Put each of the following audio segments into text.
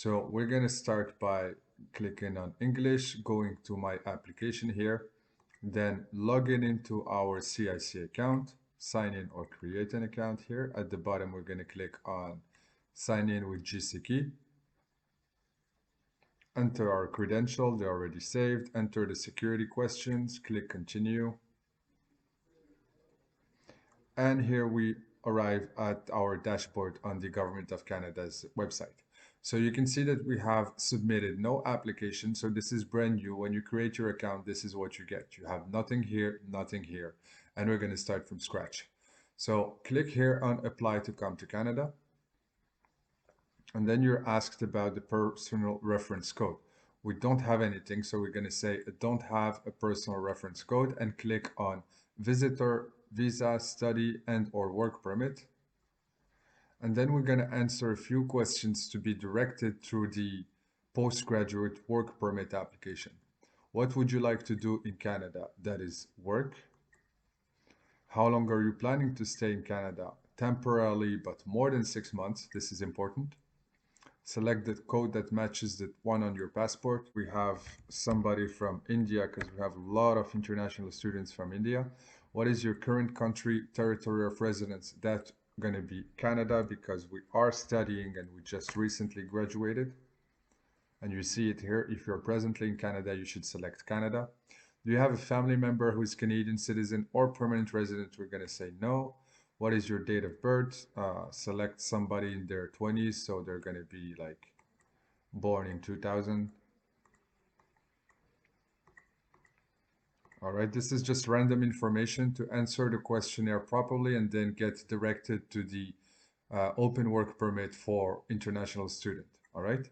So we're going to start by clicking on English, going to my application here, then logging into our CIC account, sign in or create an account here. At the bottom, we're going to click on sign in with GCKey. Enter our credential, they're already saved. Enter the security questions, click continue. And here we arrive at our dashboard on the Government of Canada's website. So you can see that we have submitted no application. So this is brand new. When you create your account, this is what you get. You have nothing here, nothing here. And we're going to start from scratch. So click here on apply to come to Canada. And then you're asked about the personal reference code. We don't have anything, so we're going to say don't have a personal reference code and click on visitor, visa, study, and or work permit. And then we're going to answer a few questions to be directed through the postgraduate work permit application. What would you like to do in Canada? That is work. How long are you planning to stay in Canada? Temporarily, but more than 6 months. This is important. Select the code that matches the one on your passport. We have somebody from India because we have a lot of international students from India. What is your current country, territory of residence? That's going to be Canada because we are studying and we just recently graduated. And you see it here. If you're presently in Canada, you should select Canada. Do you have a family member who is Canadian citizen or permanent resident? We're going to say no. What is your date of birth? Select somebody in their 20s, so they're going to be like born in 2000. All right, this is just random information to answer the questionnaire properly and then get directed to the open work permit for international student. All right,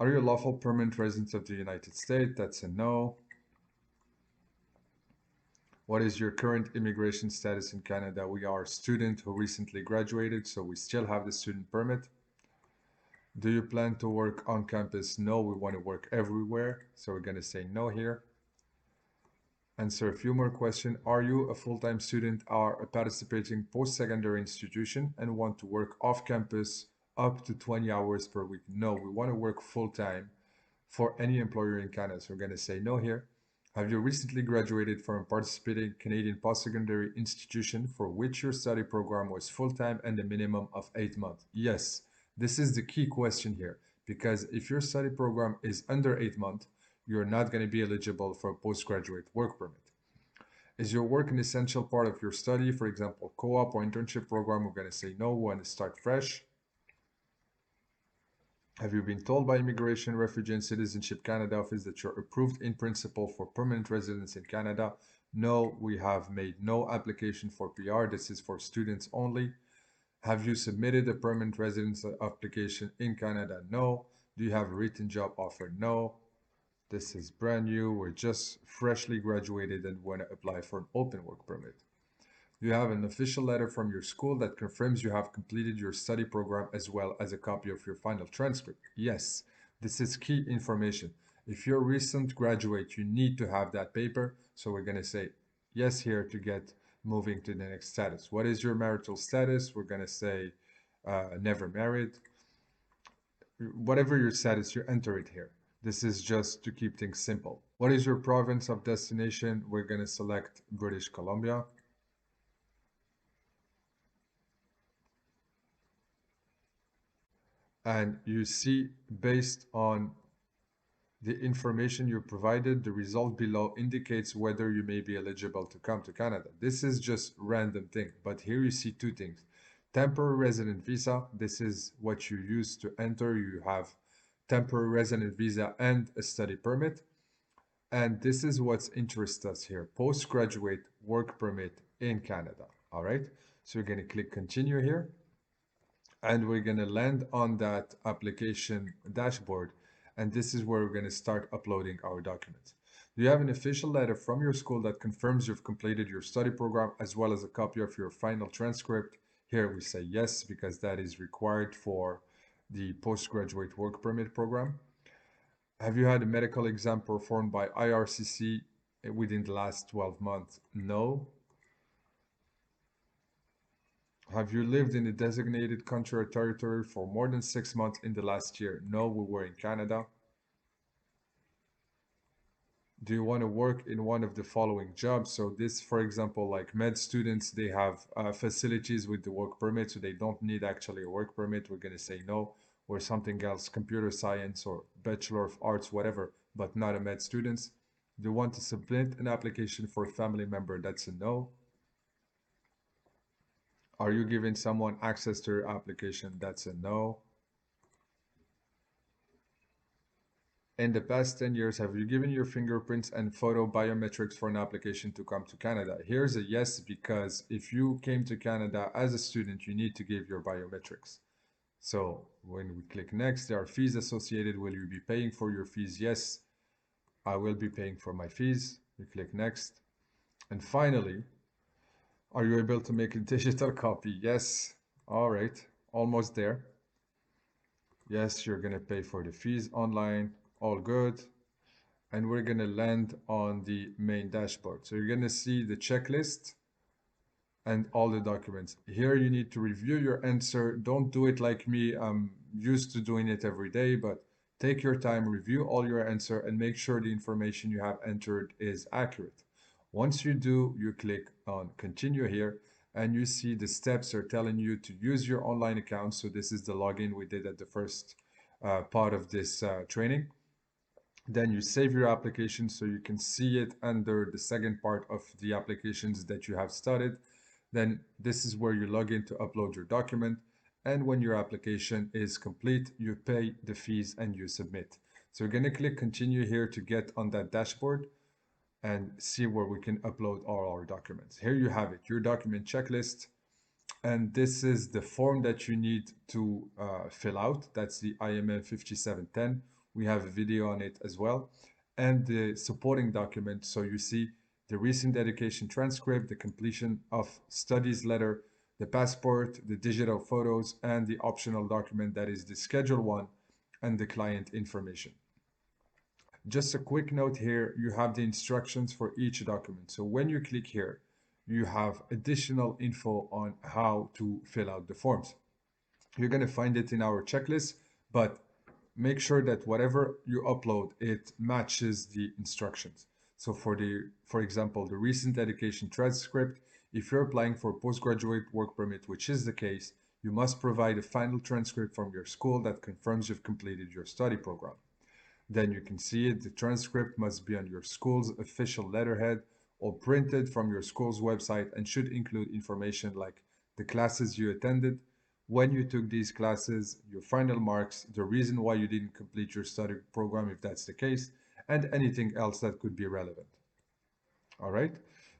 are you a lawful permanent resident of the United States? That's a no. What is your current immigration status in Canada? We are a student who recently graduated, so we still have the student permit. Do you plan to work on campus? No, we want to work everywhere. So we're going to say no here. Answer a few more questions. Are you a full-time student or a participating post-secondary institution and want to work off campus up to 20 hours per week? No, we want to work full-time for any employer in Canada. So we're going to say no here. Have you recently graduated from a participating Canadian post-secondary institution for which your study program was full-time and a minimum of 8 months? Yes, this is the key question here, because if your study program is under 8 months, you're not going to be eligible for a postgraduate work permit. Is your work an essential part of your study? For example, co-op or internship program, we're going to say no, we want to start fresh. Have you been told by Immigration, Refugee and Citizenship Canada office that you're approved in principle for permanent residence in Canada? No, we have made no application for PR. This is for students only. Have you submitted a permanent residence application in Canada? No. Do you have a written job offer? No. This is brand new. We're just freshly graduated and want to apply for an open work permit. You have an official letter from your school that confirms you have completed your study program as well as a copy of your final transcript. Yes, this is key information. If you're a recent graduate, you need to have that paper. So we're going to say yes here to get moving to the next status. What is your marital status? We're going to say never married. Whatever your status, you enter it here. This is just to keep things simple. What is your province of destination? We're going to select British Columbia. And you see, based on the information you provided, the result below indicates whether you may be eligible to come to Canada. This is just random thing, but here you see two things. Temporary resident visa, this is what you use to enter. You have temporary resident visa and a study permit. And this is what's interests us here, postgraduate work permit in Canada. All right, so we're going to click continue here. And we're going to land on that application dashboard. And this is where we're going to start uploading our documents. Do you have an official letter from your school that confirms you've completed your study program as well as a copy of your final transcript? Here we say yes, because that is required for the postgraduate work permit program. Have you had a medical exam performed by IRCC within the last 12 months? No. Have you lived in a designated country or territory for more than 6 months in the last year? No, we were in Canada. Do you want to work in one of the following jobs? So this, for example, like med students, they have facilities with the work permit, so they don't need actually a work permit. We're going to say no, or something else, computer science or Bachelor of Arts, whatever, but not a med students. Do you want to submit an application for a family member? That's a no. Are you giving someone access to your application? That's a no. In the past 10 years, have you given your fingerprints and photo biometrics for an application to come to Canada? Here's a yes, because if you came to Canada as a student, you need to give your biometrics. So when we click next, there are fees associated. Will you be paying for your fees? Yes, I will be paying for my fees. You click next. And finally, are you able to make a digital copy? Yes. All right, almost there. Yes, you're going to pay for the fees online. All good. And we're going to land on the main dashboard. So you're going to see the checklist and all the documents. Here you need to review your answer. Don't do it like me. I'm used to doing it every day, but take your time, review all your answer, and make sure the information you have entered is accurate. Once you do, you click on continue here, and you see the steps are telling you to use your online account. So this is the login we did at the first part of this training. Then you save your application so you can see it under the second part of the applications that you have studied. Then this is where you log in to upload your document. And when your application is complete, you pay the fees and you submit. So we're going to click continue here to get on that dashboard and see where we can upload all our documents. Here you have it, your document checklist. And this is the form that you need to fill out. That's the IMM 5710. We have a video on it as well. And the supporting document. So you see the recent education transcript, the completion of studies letter, the passport, the digital photos, and the optional document that is the Schedule 1 and the client information. Just a quick note here, you have the instructions for each document. So when you click here, you have additional info on how to fill out the forms. You're going to find it in our checklist, but make sure that whatever you upload, it matches the instructions. So for example, the recent education transcript, if you're applying for postgraduate work permit, which is the case, you must provide a final transcript from your school that confirms you've completed your study program. Then you can see it. The transcript must be on your school's official letterhead or printed from your school's website and should include information like the classes you attended, when you took these classes, your final marks, the reason why you didn't complete your study program if that's the case, and anything else that could be relevant. All right.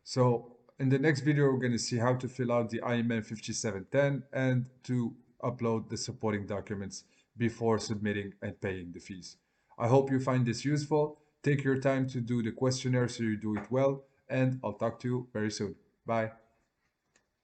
So in the next video, we're going to see how to fill out the IMN 5710 and to upload the supporting documents before submitting and paying the fees. I hope you find this useful. Take your time to do the questionnaire so you do it well, and I'll talk to you very soon. Bye.